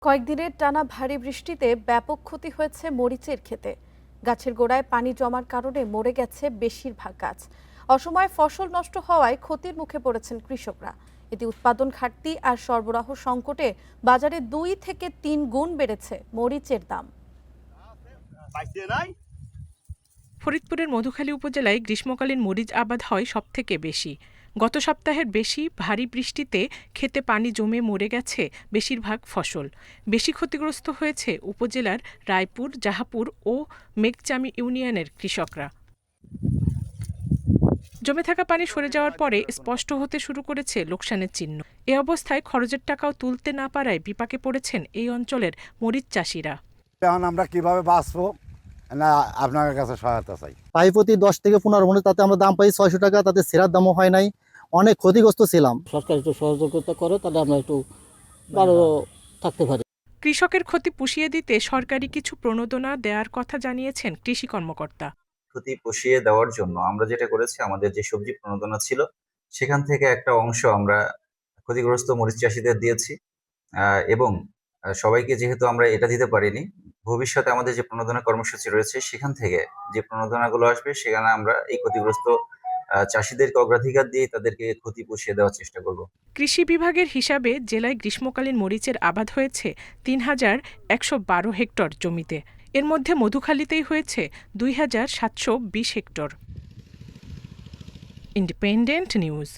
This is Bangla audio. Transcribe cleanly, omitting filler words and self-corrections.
কয়েকদিনের টানা ভারী বৃষ্টিতে ব্যাপক ক্ষতি হয়েছে মরিচের ক্ষেতে। গাছের গোড়ায় পানি জমার কারণে মরে গেছে বেশিরভাগ গাছ। অসময়ে ফসল নষ্ট হওয়ায় ক্ষতির মুখে পড়েছেন কৃষকরা। এতে উৎপাদন ঘাটতি আর সরবরাহ সংকটে বাজারে 2 থেকে 3 গুণ বেড়েছে মরিচের দাম। ফরিদপুরের মধুখালী উপজেলায় গ্রীষ্মকালীন মরিচ আবাদ হয় সবথেকে বেশি। গত সপ্তাহের বেশি ভারী বৃষ্টিতে খেতে পানি জমে মরে গেছে বেশিরভাগ ফসল। বেশি ক্ষতিগ্রস্ত হয়েছে উপজেলার রায়পুর, জাহাপুর ও মেঘচামি ইউনিয়নের কৃষকরা। জমে থাকা পানি সরে যাওয়ার পরে স্পষ্ট হতে শুরু করেছে লোকসানের চিহ্ন। এ অবস্থায় খরচের টাকাও তুলতে না পারায় বিপাকে পড়েছেন এই অঞ্চলের মরিচ চাষিরা। এখন আমরা কিভাবে বাঁচবো না, আপনার কাছে সহায়তা চাই। পাই প্রতি 10 থেকে 15 মনে, তাতে আমরা দাম পাই 600 টাকা, তাতে সেরার দামও হয় নাই। অনেক ক্ষতিগ্রস্ত ছিলাম। সরকার একটু সহযোগিতা করে তাহলে আমরা একটু ভালো থাকতে পারি। কৃষকের ক্ষতি পুষিয়ে দিতে সরকারি কিছু প্রণোদনা দেওয়ার কথা জানিয়েছেন কৃষি কর্মকর্তা। ক্ষতি পুষিয়ে দেওয়ার জন্য আমরা যেটা করেছি, আমাদের যে সবজি প্রণোদনা ছিল সেখান থেকে একটা অংশ আমরা ক্ষতিগ্রস্ত মরিচ চাষীদের দিয়েছি এবং সবাইকে যেহেতু আমরা এটা দিতে পারিনি, ভবিষ্যতে আমাদের যে প্রণোদনা কর্মসূচি রয়েছে সেখান থেকে যে প্রণোদনাগুলো আসবে সেখানে আমরা এই ক্ষতিগ্রস্ত চাষীদেরকে অগ্রাধিকার দিয়ে তাদেরকে ক্ষতি পুষিয়ে দেওয়ার চেষ্টা করব। কৃষি বিভাগের হিসাবে জেলায় গ্রীষ্মকালীন মরিচের আবাদ হয়েছে ৩,১১২ হেক্টর জমিতে। এর মধ্যে মধুখালীতেই হয়েছে 2,720 হেক্টর। Independent news.